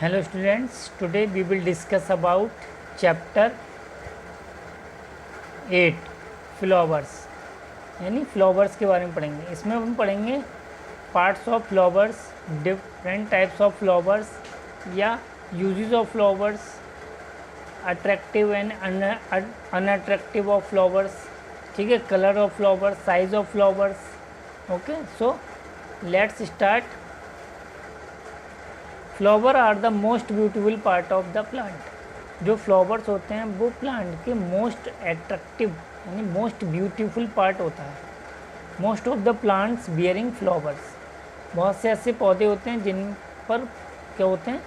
Hello students, today we will discuss about chapter 8 flowers यानी flowers के बारे में पढ़ेंगे। इसमें हम पढ़ेंगे parts of flowers, different types of flowers या uses of flowers, attractive and unattractive of flowers, ठीक है, colour of flowers, size of flowers. Okay, so let's start. Flower are the most beautiful part of the plant. जो flowers होते हैं वो plant के most attractive यानी most beautiful part होता है। Most of the plants bearing flowers, बहुत से ऐसे पौधे होते हैं जिन पर क्या होते हैं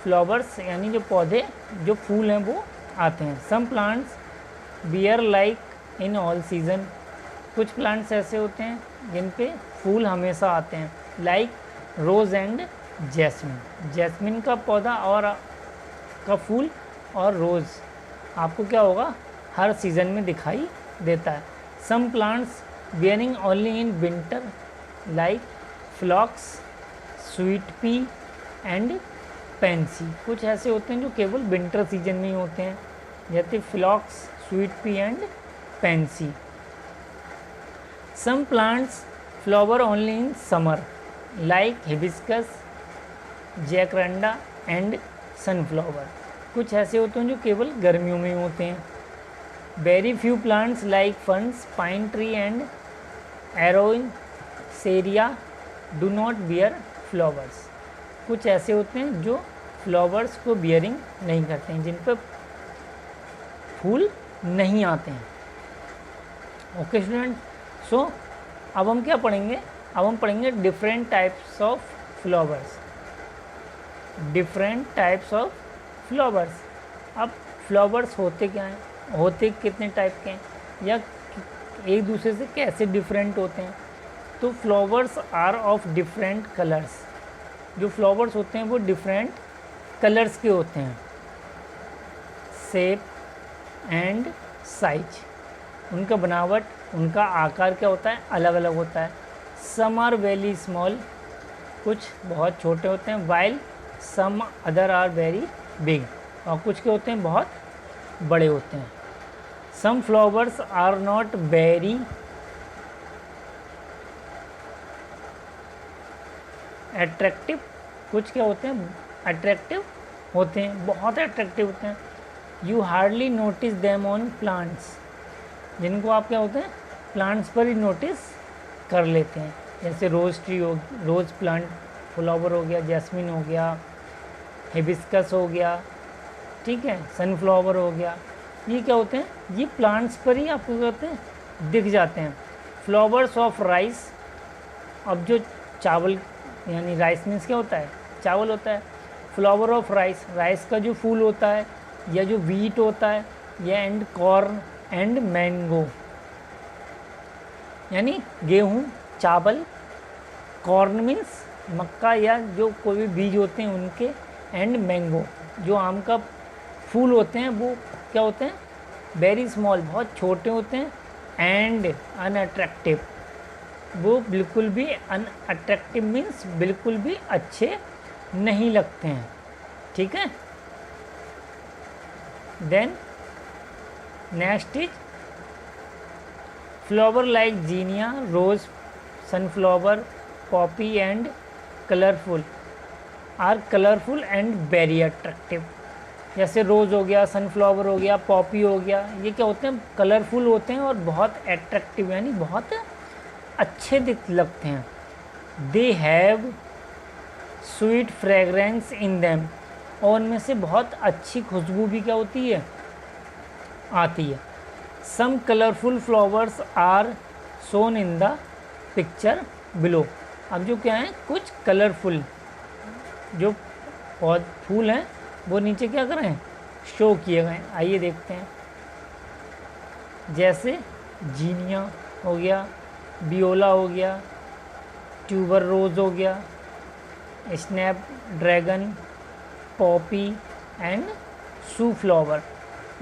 फ्लावर्स, यानी जो पौधे जो फूल हैं वो आते हैं। Some plants bear like in all season, कुछ प्लांट्स ऐसे होते हैं जिन पे फूल हमेशा आते हैं, like rose and jasmine. Jasmine का पौधा और का फूल और रोज़ आपको क्या होगा हर सीज़न में दिखाई देता है। Some plants bearing only in winter like phlox, sweet pea and pansy. कुछ ऐसे होते हैं जो केवल विंटर सीजन में ही होते हैं, जैसे phlox, sweet pea and pansy. Some plants flower only in summer like hibiscus, jacaranda and sunflower. कुछ ऐसे होते हैं जो केवल गर्मियों में होते हैं। Very few plants like ferns, pine tree and araucaria do not bear flowers. कुछ ऐसे होते हैं जो फ्लावर्स को बियरिंग नहीं करते हैं, जिन पर फूल नहीं आते हैं। ओके स्टूडेंट, सो अब हम क्या पढ़ेंगे, अब हम पढ़ेंगे different types of flowers. Different types of flowers. अब फ्लावर्स होते क्या हैं, होते कितने टाइप के हैं, या एक दूसरे से कैसे डिफरेंट होते हैं। तो flowers are of different colours. जो फ्लावर्स होते हैं वो डिफरेंट कलर्स के होते हैं, शेप एंड साइज। उनका बनावट, उनका आकार क्या होता है, अलग अलग होता है। सम आर वेरी स्मॉल, कुछ बहुत छोटे होते हैं, while some other are very big, और कुछ के होते हैं बहुत बड़े होते हैं। Some flowers are not very attractive, कुछ क्या होते हैं अट्रैक्टिव होते हैं, बहुत अट्रैक्टिव होते हैं। You hardly notice them on plants, जिनको आप क्या होते हैं प्लांट्स पर ही नोटिस कर लेते हैं, जैसे रोज़ ट्री हो, रोज़ प्लांट फ्लावर हो गया, जैस्मिन हो गया, हिबिस्कस हो गया, ठीक है, सनफ्लावर हो गया। ये क्या होते हैं, ये प्लांट्स पर ही आपको क्या होते हैं दिख जाते हैं। फ्लावर्स ऑफ राइस, अब जो चावल यानी राइस मीन्स क्या होता है, चावल होता है। फ्लावर ऑफ राइस, राइस का जो फूल होता है या जो वीट होता है, या एंड कॉर्न एंड मैंगो, यानी गेहूँ, चावल, कॉर्न मीन्स मक्का या जो कोई भी बीज होते हैं उनके, एंड मैंगो जो आम का फूल होते हैं वो क्या होते हैं वेरी स्मॉल, बहुत छोटे होते हैं, एंड अनअट्रैक्टिव, वो बिल्कुल भी अनअट्रैक्टिव मीन्स बिल्कुल भी अच्छे नहीं लगते हैं, ठीक है। Then next is flower like zinnia, rose, sunflower, poppy and colourful are colourful and very attractive. जैसे रोज़ हो गया, सनफ्लावर हो गया, पॉपी हो गया, ये क्या होते हैं कलरफुल होते हैं और बहुत अट्रैक्टिव यानी बहुत अच्छे दिख लगते हैं। They have sweet fragrance in them, और उनमें से बहुत अच्छी खुशबू भी क्या होती है आती है। Some colourful flowers are shown in the picture below. अब जो क्या है कुछ कलरफुल जो फूल हैं वो नीचे क्या कर रहे हैं शो किए गए, आइए देखते हैं। जैसे जीनिया हो गया, वियोला हो गया, ट्यूबर रोज़ हो गया, snapdragon, poppy and sunflower.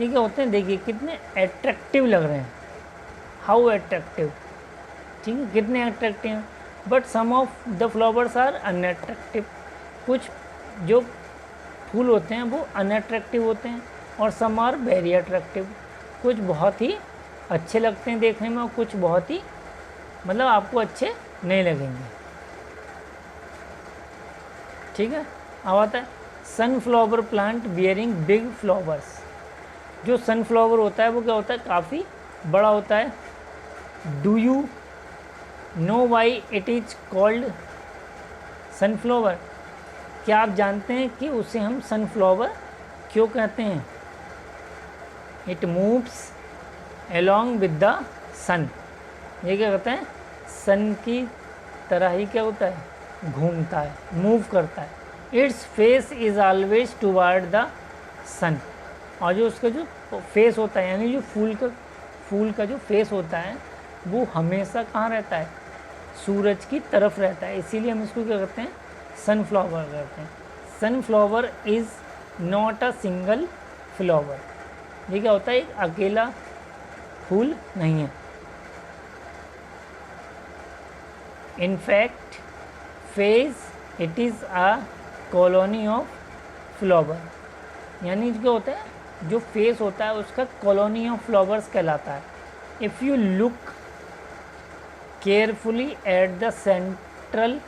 ये क्या होते हैं देखिए कितने अट्रैक्टिव लग रहे हैं, हाउ अट्रैक्टिव, ठीक है, कितने अट्रैक्टिव हैं। But some of the flowers are unattractive, कुछ जो फूल होते हैं वो अनअट्रैक्टिव होते हैं और सम आर वेरी अट्रैक्टिव। कुछ बहुत ही अच्छे लगते हैं देखने में और कुछ बहुत ही मतलब आपको अच्छे नहीं लगेंगे। ठीक है। अब आता है sunflower plant bearing big flowers. जो सनफ्लावर होता है वो क्या होता है, काफ़ी बड़ा होता है। Do you know why it is called sunflower? क्या आप जानते हैं कि उसे हम सनफ्लावर क्यों कहते हैं? It moves along with the sun. ये क्या करता है, सन की तरह ही क्या होता है, घूमता है, मूव करता है। Its face is always toward the sun. और जो उसका जो फेस होता है यानी जो फूल का जो फेस होता है वो हमेशा कहाँ रहता है, सूरज की तरफ रहता है। इसीलिए हम इसको क्या करते हैं, सनफ्लावर कहते हैं। Sunflower is not a single flower. ये क्या होता है, एक अकेला फूल नहीं है। In fact phase it is a colony of flower. यानी क्या होता है, जो फेस होता है उसका कॉलोनी ऑफ फ्लावर्स कहलाता है। If you look carefully at the central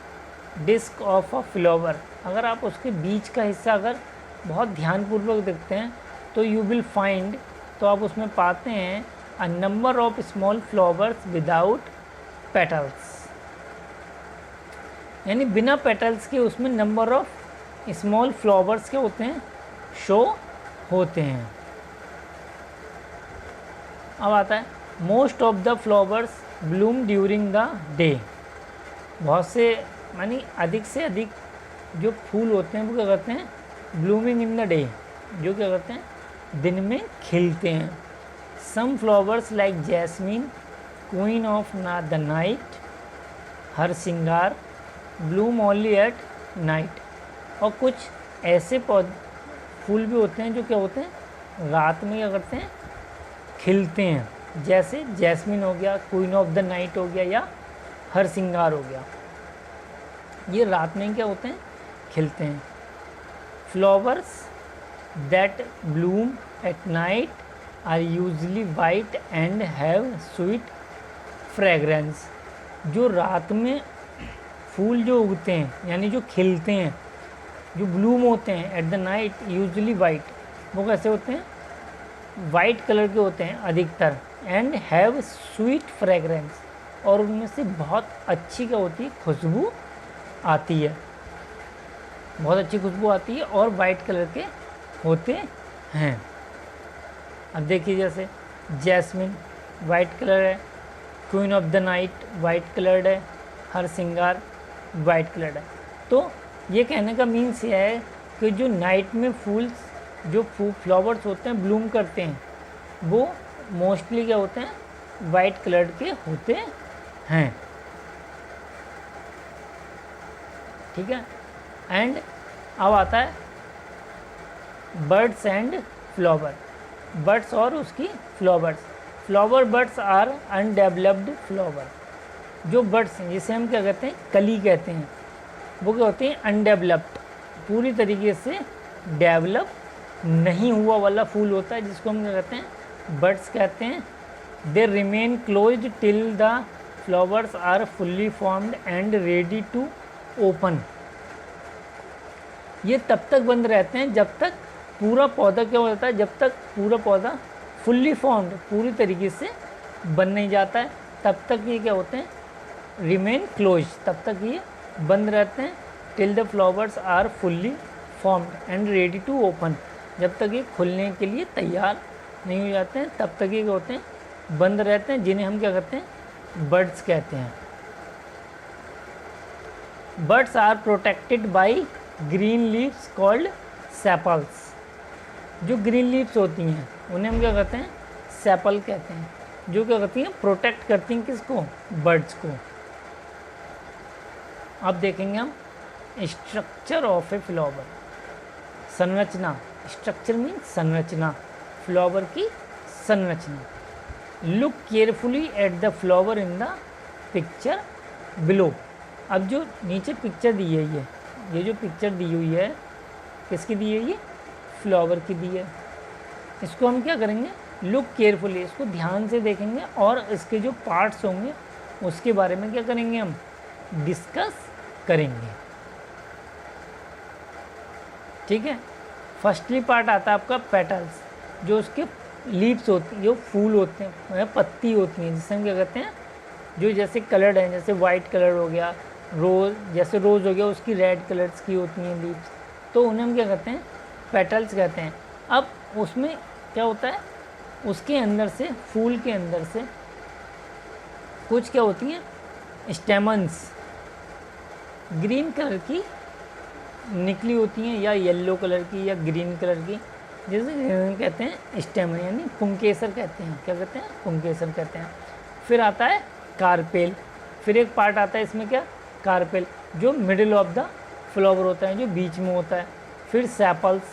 disc of a flower, अगर आप उसके बीच का हिस्सा अगर बहुत ध्यानपूर्वक देखते हैं तो यू विल फाइंड, तो आप उसमें पाते हैं अ number of small flowers without petals. यानी बिना पेटल्स के उसमें नंबर ऑफ स्मॉल फ्लावर्स के होते हैं, शो होते हैं। अब आता है most of the flowers Bloom during the day. बहुत से यानी अधिक से अधिक जो फूल होते हैं वो क्या करते हैं, ब्लूमिंग इन द डे, जो क्या करते हैं दिन में खिलते हैं। Some flowers like jasmine, queen of the night, harsingar bloom only at night. और कुछ ऐसे फूल भी होते हैं जो क्या होते हैं, रात में क्या करते हैं, खिलते हैं। जैसे जैस्मिन हो गया, क्वीन ऑफ द नाइट हो गया या हर सिंगार हो गया, ये रात में क्या होते हैं, खिलते हैं। Flowers that bloom at night are usually white and have sweet fragrance. जो रात में फूल जो उगते हैं यानी जो खिलते हैं, जो ब्लूम होते हैं at the night, usually white, वो कैसे होते हैं, वाइट कलर के होते हैं अधिकतर। एंड हैव स्वीट फ्रेगरेंस, और उनमें से बहुत अच्छी क्या होती है, खुशबू आती है, बहुत अच्छी खुशबू आती है और वाइट कलर के होते हैं। अब देखिए जैसे जैस्मिन वाइट कलर है, queen of the night white coloured है, हर सिंगार वाइट कलर्ड है। तो ये कहने का मीन्स ये है कि जो नाइट में फूल्स जो फ्लावर्स होते हैं ब्लूम करते हैं वो मोस्टली क्या होते हैं, वाइट कलर के होते हैं। ठीक है। एंड अब आता है बर्ड्स एंड फ्लावर। बर्ड्स और उसकी flowers. Flower birds are undeveloped flower. जो बर्ड्स हैं जिसे हम क्या कहते हैं, कली कहते हैं, वो क्या होते हैं, अनडेवलप्ड, पूरी तरीके से डेवलप नहीं हुआ वाला फूल होता है, जिसको हम क्या कहते हैं, बर्ड्स कहते हैं। They remain closed till the flowers are fully formed and ready to open. ये तब तक बंद रहते हैं जब तक पूरा पौधा क्या हो जाता है, जब तक पूरा पौधा फुल्ली फॉर्म्ड, पूरी तरीके से बन नहीं जाता है, तब तक ये क्या होते हैं, रिमेन क्लोज, तब तक ये बंद रहते हैं। Till the flowers are fully formed and ready to open, जब तक ये खुलने के लिए तैयार नहीं हो जाते हैं तब तक ये क्या होते हैं, बंद रहते हैं, जिन्हें हम क्या कहते हैं, बर्ड्स कहते हैं। Birds are protected by green leaves called sepals. जो ग्रीन लीव्स होती हैं उन्हें हम क्या कहते हैं, सेपल कहते हैं, जो क्या करती हैं, प्रोटेक्ट करती हैं किसको, बर्ड्स को। अब देखेंगे हम स्ट्रक्चर ऑफ ए फ्लावर। संरचना, स्ट्रक्चर मीन संरचना, फ्लावर की संरचना। Look carefully at the flower in the picture below. अब जो नीचे पिक्चर दी है, ये जो पिक्चर दी हुई है किसकी दी है? ये फ्लावर की दी है। इसको हम क्या करेंगे? लुक केयरफुली, इसको ध्यान से देखेंगे और इसके जो पार्ट्स होंगे उसके बारे में क्या करेंगे? हम डिस्कस करेंगे। ठीक है। फर्स्टली पार्ट आता है आपका पेटल्स, जो उसके लीव्स होती हैं, जो फूल होते हैं, पत्ती होती हैं, जिससे हम क्या कहते हैं, जो जैसे कलर्ड हैं, जैसे वाइट कलर हो गया, रोज़ जैसे रोज़ हो गया उसकी रेड कलर्स की होती हैं लीव्स, तो उन्हें हम क्या कहते हैं? पेटल्स कहते हैं। अब उसमें क्या होता है? उसके अंदर से, फूल के अंदर से कुछ क्या होती हैं? स्टेमन्स ग्रीन कलर की निकली होती हैं, या येलो कलर की, या ग्रीन कलर की, जैसे कहते हैं स्टेमन, यानी पुंकेसर कहते हैं। क्या कहते हैं? पुंकेसर कहते हैं। फिर आता है कार्पेल, फिर एक पार्ट आता है इसमें, क्या? कार्पेल, जो मिडिल ऑफ द फ्लावर होता है, जो बीच में होता है। फिर सेपल्स,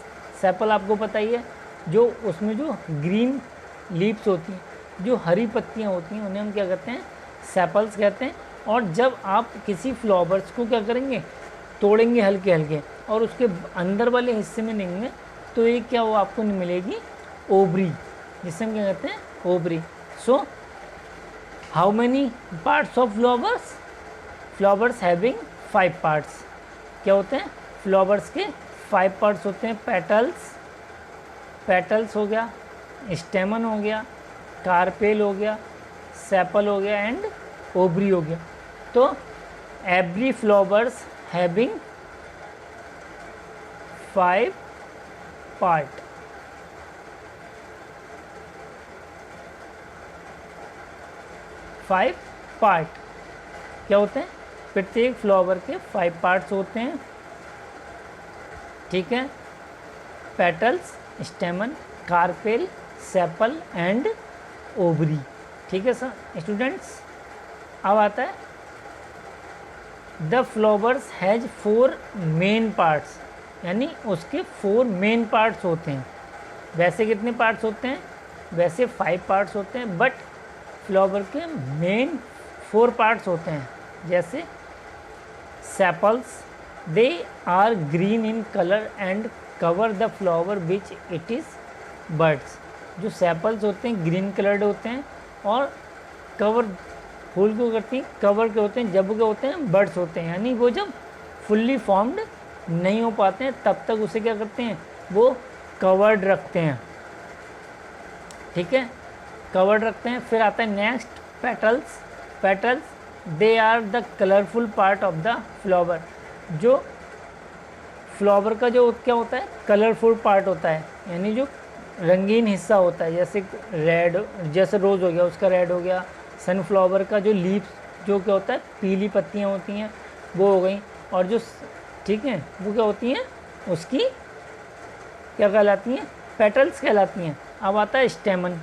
सेपल आपको पता ही है, जो उसमें जो ग्रीन लीव्स होती हैं, जो हरी पत्तियां होती हैं, उन्हें हम क्या कहते हैं? सेपल्स कहते हैं। और जब आप किसी फ्लावर्स को क्या करेंगे? तोड़ेंगे हल्के हल्के और उसके अंदर वाले हिस्से में देंगे, तो एक क्या वो आपको मिलेगी? ओवरी, जिसे हम क्या कहते हैं? Ovary. So how many parts of flowers? Flowers having 5 parts. क्या होते हैं? फ्लावर्स के 5 पार्ट्स होते हैं। पेटल्स, पेटल्स हो गया, स्टेमन हो गया, कार्पेल हो गया, सेपल हो गया एंड ओवरी हो गया। तो every flowers having 5 part. Five part क्या होते हैं? प्रत्येक फ्लावर के 5 पार्ट्स होते हैं। ठीक है। Petals, स्टेमन, carpel, sepal and ovary. ठीक है सर स्टूडेंट्स। अब आता है the flowers has 4 main parts, यानी उसके 4 मेन पार्ट्स होते हैं। वैसे कितने पार्ट्स होते हैं? वैसे 5 पार्ट्स होते हैं, बट फ्लावर के मेन 4 पार्ट्स होते हैं। जैसे sepals, they are green in colour and cover the flower which it is birds. जो सेपल्स होते हैं ग्रीन कलर्ड होते हैं और कवर, फूल को करती हैं कवर के होते हैं, जब के होते हैं बर्ड्स होते हैं, यानी वो जब फुल्ली फॉर्म्ड नहीं हो पाते हैं तब तक उसे क्या करते हैं? वो कवर्ड रखते हैं। ठीक है, कवर्ड रखते हैं। फिर आता है next petals. Petals they are the colourful part of the flower. जो फ्लावर का जो क्या होता है? कलरफुल पार्ट होता है, यानी जो रंगीन हिस्सा होता है, जैसे रेड, जैसे रोज़ हो गया उसका रेड हो गया, सनफ्लावर का जो लीव्स जो क्या होता है? पीली पत्तियाँ होती हैं वो हो गई, और जो ठीक है वो क्या होती हैं? उसकी क्या कहलाती हैं? पेटल्स कहलाती हैं। अब आता है स्टेमन।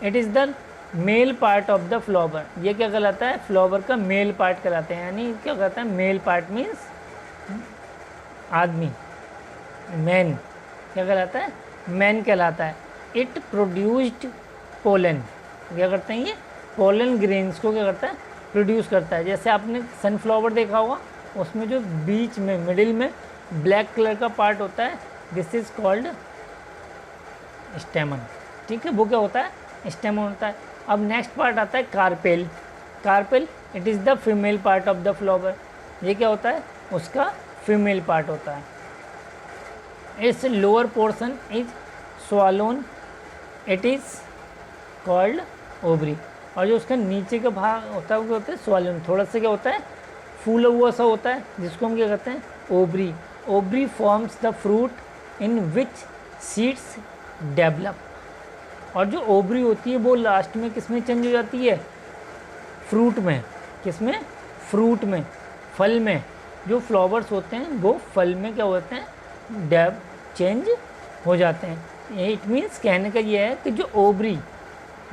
It is the male part of the flower. ये क्या कहलाता है? फ्लावर का मेल पार्ट कहलाते हैं, यानी क्या कहता है? मेल पार्ट मीन्स आदमी, मैन। क्या कहलाता है? मैन कहलाता है। It produced pollen. क्या करते हैं? ये पोलन ग्रेन्स को क्या करता है? प्रोड्यूस करता है। जैसे आपने सनफ्लावर देखा होगा, उसमें जो बीच में मिडिल में ब्लैक कलर का पार्ट होता है, दिस इज कॉल्ड स्टेमन। ठीक है, वो क्या होता है? स्टेमन होता है। अब नेक्स्ट पार्ट आता है carpel. Carpel it is the female part of the flower. ये क्या होता है? उसका फीमेल पार्ट होता है। Its lower portion is swollen, it is called ovary. और जो उसका नीचे का भाग होता है वो क्या होता है? स्वॉलोन। थोड़ा सा क्या होता है? फूला हुआ सा होता है, जिसको हम क्या कहते हैं? Ovary. Ovary forms the fruit in which seeds develop. और जो ओवरी होती है वो लास्ट में किस में चेंज हो जाती है? फ्रूट में। किस में? फ्रूट में, फल में। जो फ्लावर्स होते हैं वो फल में क्या होते हैं? चेंज हो जाते हैं। इट मीन्स कहने का ये है कि जो ओवरी,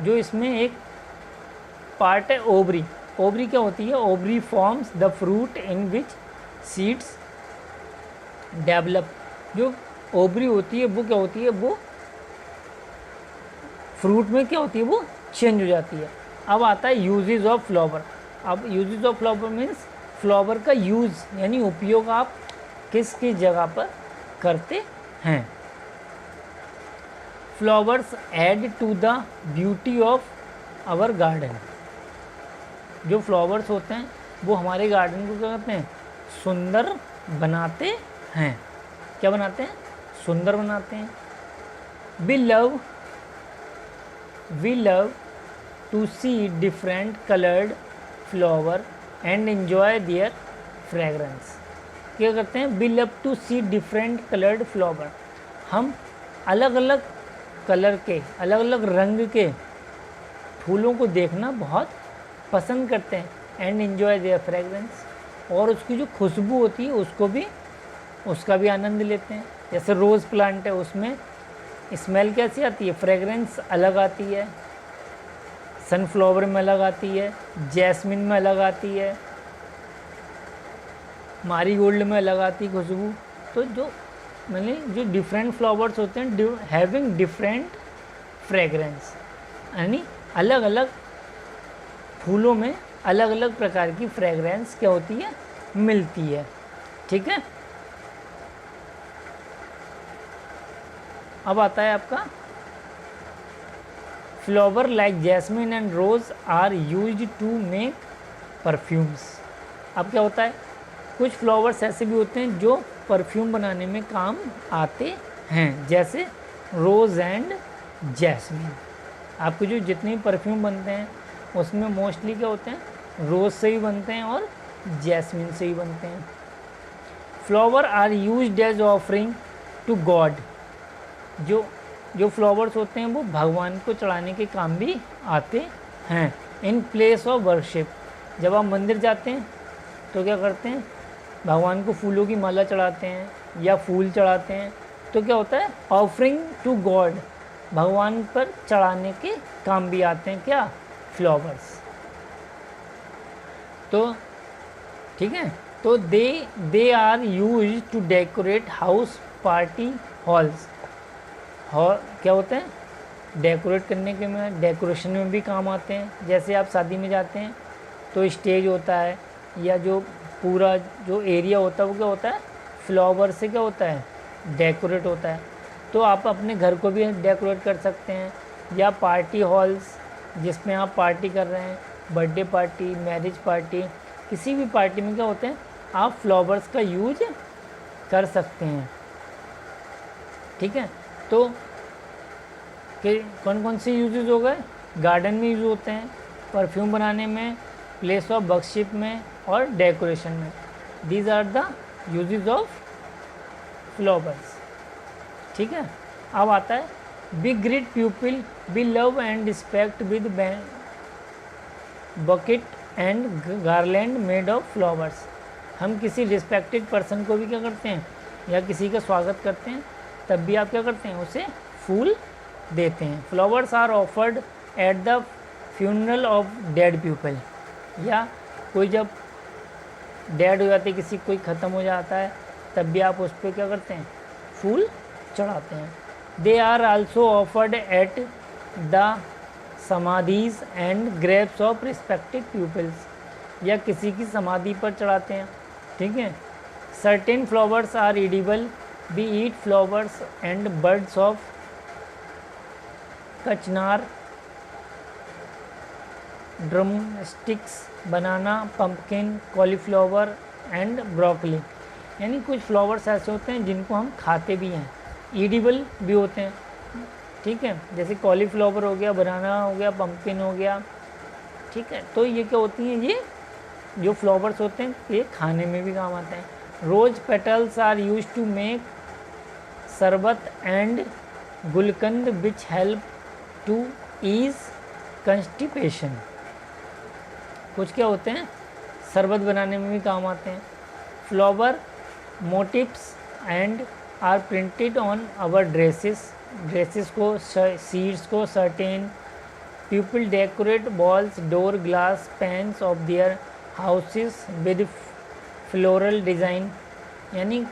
जो इसमें एक पार्ट है ओवरी। ओवरी क्या होती है? Ovary forms the fruit in which seeds develop. जो ओवरी होती है वो क्या होती है? वो फ्रूट में क्या होती है? वो चेंज हो जाती है। अब आता है यूजेस ऑफ फ्लावर। अब uses of flower means flower का यूज़, यानी उपयोग आप किस किस जगह पर करते हैं। Flowers add to the beauty of our garden. जो फ्लावर्स होते हैं वो हमारे गार्डन को क्या करते हैं, सुंदर बनाते हैं। क्या बनाते हैं, सुंदर बनाते हैं। We love to see different coloured flower and enjoy their fragrance. क्या करते हैं, we love to see different coloured flower. हम अलग अलग कलर के, अलग अलग रंग के फूलों को देखना बहुत पसंद करते हैं। एंड एंजॉय देयर फ्रेगरेंस, और उसकी जो खुशबू होती है उसका भी आनंद लेते हैं। जैसे रोज़ प्लांट है, उसमें स्मेल कैसी आती है, फ्रेगरेंस अलग आती है। सनफ्लावर में अलग आती है, जैस्मिन में अलग आती है, मारीगोल्ड में अलग आती है खुशबू। तो जो डिफरेंट फ्लावर्स होते हैं हैविंग डिफरेंट फ्रेगरेंस, यानी अलग अलग फूलों में अलग अलग प्रकार की फ्रेगरेंस क्या होती है, मिलती है। ठीक है, अब आता है आपका flower like jasmine and rose are used to make perfumes. अब क्या होता है, कुछ फ्लावर्स ऐसे भी होते हैं जो परफ्यूम बनाने में काम आते हैं, जैसे रोज़ एंड जैस्मिन। आपके जो जितने परफ्यूम बनते हैं उसमें मोस्टली क्या होते हैं, रोज़ से भी बनते हैं और जैस्मिन से भी बनते हैं। Flower are used as offering to god. जो फ्लावर्स होते हैं वो भगवान को चढ़ाने के काम भी आते हैं। इन प्लेस ऑफ वर्शिप, जब आप मंदिर जाते हैं तो क्या करते हैं, भगवान को फूलों की माला चढ़ाते हैं या फूल चढ़ाते हैं। तो क्या होता है, ऑफरिंग टू गॉड, भगवान पर चढ़ाने के काम भी आते हैं क्या, फ्लावर्स। तो ठीक है, तो they are use to decorate house, party halls. और क्या होते हैं, डेकोरेट करने के में, डेकोरेशन में भी काम आते हैं। जैसे आप शादी में जाते हैं तो स्टेज होता है या जो पूरा जो एरिया होता है वो क्या होता है, फ्लावर से क्या होता है, डेकोरेट होता है। तो आप अपने घर को भी डेकोरेट कर सकते हैं, या पार्टी हॉल्स जिसमें आप पार्टी कर रहे हैं, बर्थडे पार्टी, मैरिज पार्टी, किसी भी पार्टी में क्या होते हैं, आप फ्लावर्स का यूज कर सकते हैं। ठीक है, तो कि कौन कौन से यूजेस हो गए, गार्डन में यूज़ होते हैं, परफ्यूम बनाने में, प्लेस ऑफ वर्शिप में और डेकोरेशन में। These are the uses of flowers. ठीक है, अब आता है be great people, be love and respect with bouquet and garland made of flowers. हम किसी रिस्पेक्टेड पर्सन को भी क्या करते हैं, या किसी का स्वागत करते हैं, तब भी आप क्या करते हैं, उसे फूल देते हैं। Flowers are offered at the funeral of dead people, या कोई जब डेड हो जाते हैं, किसी कोई ख़त्म हो जाता है, तब भी आप उस पर क्या करते हैं, फूल चढ़ाते हैं। They are also offered at the samadhis and graves of respected peoples, या किसी की समाधि पर चढ़ाते हैं। ठीक है, certain flowers are edible, we eat flowers and buds of kachnar, drumsticks, banana, pumpkin, cauliflower and broccoli. यानी कुछ फ्लावर्स ऐसे होते हैं जिनको हम खाते भी हैं, ईडिबल भी होते हैं। ठीक है, जैसे कॉलीफ्लावर हो गया, बनाना हो गया, पम्पकिन हो गया। ठीक है, तो ये क्या होती हैं, ये जो फ्लावर्स होते हैं ये खाने में भी काम आते हैं। Rose petals are use to make sharbat and gulkand which help to ease constipation. कुछ क्या होते हैं, शरबत बनाने में भी काम आते हैं। Flower motifs and are printed on our dresses को, सीड्स को, certain people decorate walls, door, glass, panes of their houses with floral design. यानी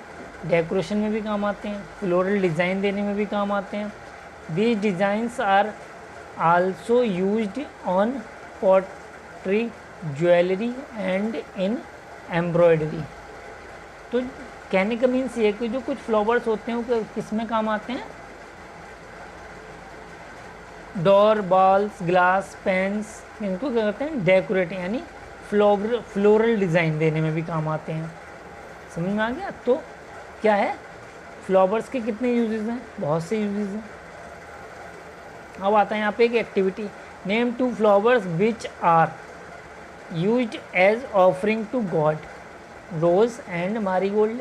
डेकोरेशन में भी काम आते हैं, फ्लोरल डिज़ाइन देने में भी काम आते हैं। These designs are also used on pottery, jewellery and in embroidery. तो कहने का मीन्स ये कि जो कुछ फ्लावर्स होते हैं वो किस में काम आते हैं, डोर, बॉल्स, ग्लास, पेन्स, इनको क्या कहते हैं, डेकोरेट यानी फ्लोरल डिज़ाइन देने में भी काम आते हैं। समझ में आ गया। तो क्या है, फ्लावर्स के कितने यूजेस हैं, बहुत से यूजेस हैं। अब आता है यहाँ पे एक activity, name 2 flowers which are used as offering to god, rose and marigold.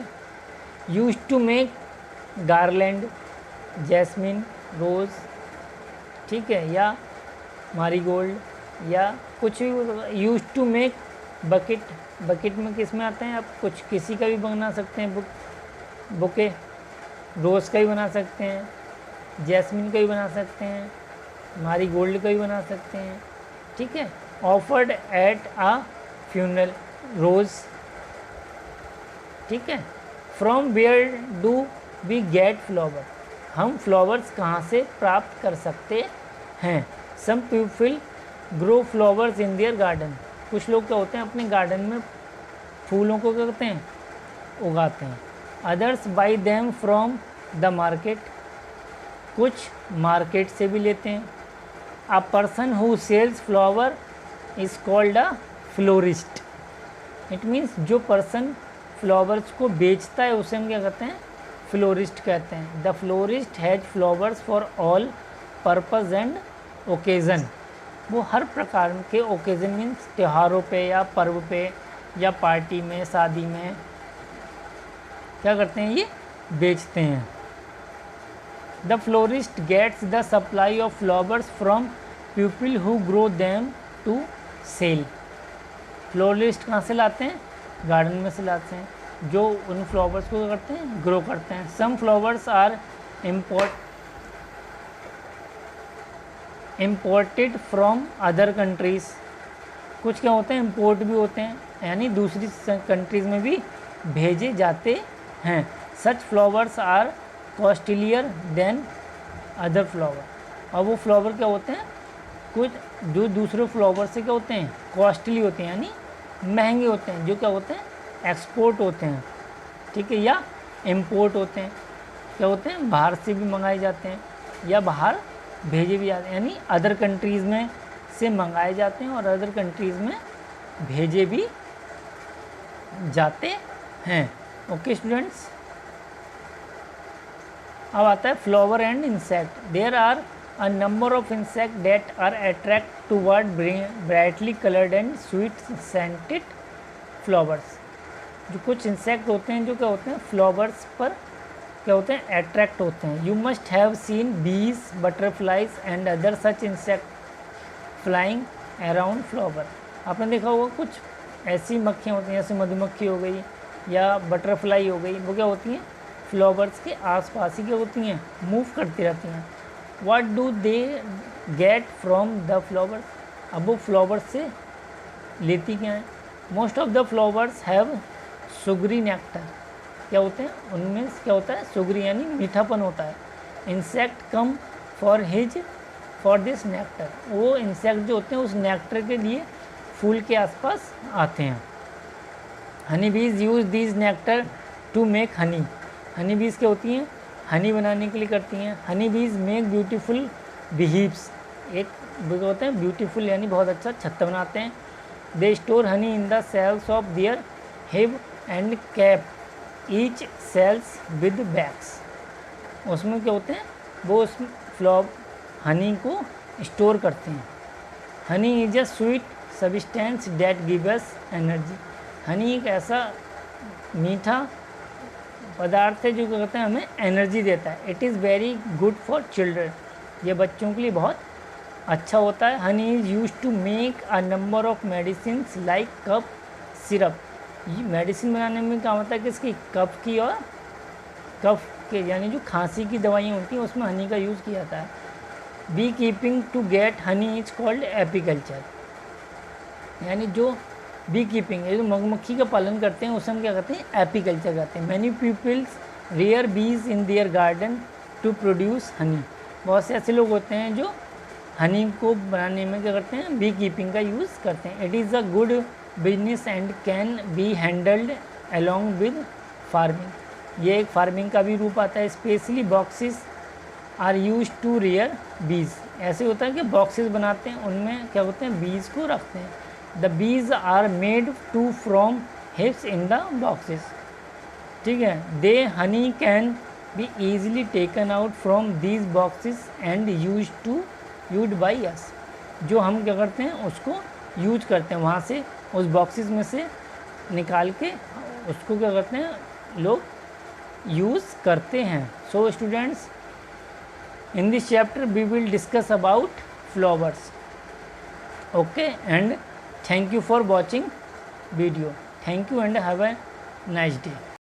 Used to make garland, jasmine, rose, ठीक है, या मारीगोल्ड या कुछ भी। Use to make bouquet, bouquet में किस में आते हैं, आप कुछ किसी का भी बना सकते हैं, बुके, रोज़ का भी बना सकते हैं, जैस्मिन का भी बना सकते हैं, मारीगोल्ड का भी बना सकते हैं, ठीक है। Offered at a funeral, rose, ठीक है। From where do we get flower, हम फ्लावर्स कहाँ से प्राप्त कर सकते हैं। Some people grow flowers in their garden, कुछ लोग क्या होते हैं अपने गार्डन में फूलों को क्या करते हैं, उगाते हैं। Others buy them from the market, कुछ मार्केट से भी लेते हैं। A person who sells flower is called a florist, it means जो पर्सन फ्लावर्स को बेचता है उसे हम क्या कहते हैं, फ्लोरिस्ट कहते हैं। The florist has flowers for all purpose and occasion, वो हर प्रकार के ओकेज़न मीन्स त्योहारों पे या पर्व पे या पार्टी में, शादी में क्या करते हैं, ये बेचते हैं। The florist gets the supply of flowers from people who grow them to sell, florist कहाँ से लाते हैं, गार्डन में से लाते हैं, जो उन फ्लावर्स को क्या करते हैं, ग्रो करते हैं। Some flowers are imported from other countries, कुछ क्या होते हैं, इम्पोर्ट भी होते हैं यानी दूसरी कंट्रीज़ में भी भेजे जाते हैं। Such flowers are costlier than other flower, और वो फ्लावर क्या होते हैं, कुछ जो दूसरे फ्लावर से क्या होते हैं, कॉस्टली होते हैं यानी महंगे होते हैं, जो क्या होते हैं, एक्सपोर्ट होते हैं, ठीक है, या इम्पोर्ट होते हैं, क्या होते हैं, बाहर से भी मंगाए जाते हैं या बाहर भेजे भी जाते हैं, यानी अदर कंट्रीज़ में से मंगाए जाते हैं और अदर कंट्रीज़ में भेजे भी जाते हैं। ओके स्टूडेंट्स, अब आता है flower and insect. There are a number of insect that are attract toward brightly coloured and sweet scented flowers, जो कुछ इंसेक्ट होते हैं जो क्या होते हैं, फ्लावर्स पर क्या होते हैं, अट्रैक्ट होते हैं। यू मस्ट हैव सीन बीज, butterflies and other such insect flying around flower, आपने देखा होगा कुछ ऐसी मक्खियाँ होती हैं, जैसे मधुमक्खी हो गई या बटरफ्लाई हो गई, वो क्या होती हैं, फ्लावर्स के आसपास ही क्या होती हैं, मूव करती रहती हैं। What do they get from the flowers, अब वो फ्लावर्स से लेती क्या है। Most of the flowers have sugary nectar, क्या होते हैं, उनमें क्या होता है, सुगरी यानी मीठापन होता है। Insect come for this nectar, वो इंसेक्ट जो होते हैं उस नेक्टर के लिए फूल के आसपास आते हैं। Honey bees use these nectar to make honey, honey bees क्या होती हैं, हनी बनाने के लिए करती हैं। हनी बीज मेक ब्यूटीफुल बिहीव्स, एक होते हैं ब्यूटीफुल यानी बहुत अच्छा छत्ता बनाते हैं। They store honey in the cells of their hive and cap each cells with bags, उसमें क्या होते हैं, वो उस हनी को स्टोर करते हैं। Honey is a sweet substance date give us energy, Honey एक ऐसा मीठा पदार्थ है जो क्या कहते हैं, हमें एनर्जी देता है। It is very good for children, ये बच्चों के लिए बहुत अच्छा होता है। Honey is use to make a number of medicine like cough syrup, ये मेडिसिन बनाने में क्या होता है, किसकी, कफ की और कफ के यानी जो खांसी की दवाइयाँ होती हैं उसमें हनी का यूज़ किया जाता है। Beekeeping to get honey is called apiculture, यानी जो बी कीपिंग है, जो मधुमक्खी का पालन करते हैं उसे हम क्या कहते हैं, एपीकल्चर कहते हैं। Many peoples rear bees in their garden to produce honey, बहुत से ऐसे लोग होते हैं जो हनी को बनाने में क्या करते हैं, बी कीपिंग का यूज़ करते हैं। It is a good business and can be handled along with farming, ये एक फार्मिंग का भी रूप आता है। Specially boxes are use to rear bees, ऐसे होता है कि बॉक्सेस बनाते हैं, उनमें क्या होते हैं, बीज को रखते हैं। The bees are made to from hives in the boxes, ठीक है। They honey can be easily taken out from these boxes and use by us, जो हम क्या करते हैं उसको यूज करते हैं, वहाँ से उस बॉक्सेस में से निकाल के उसको क्या करते हैं लोग यूज़ करते हैं। So students, in this chapter we will discuss about flowers. Okay, and thank you for watching video. Thank you and have a nice day.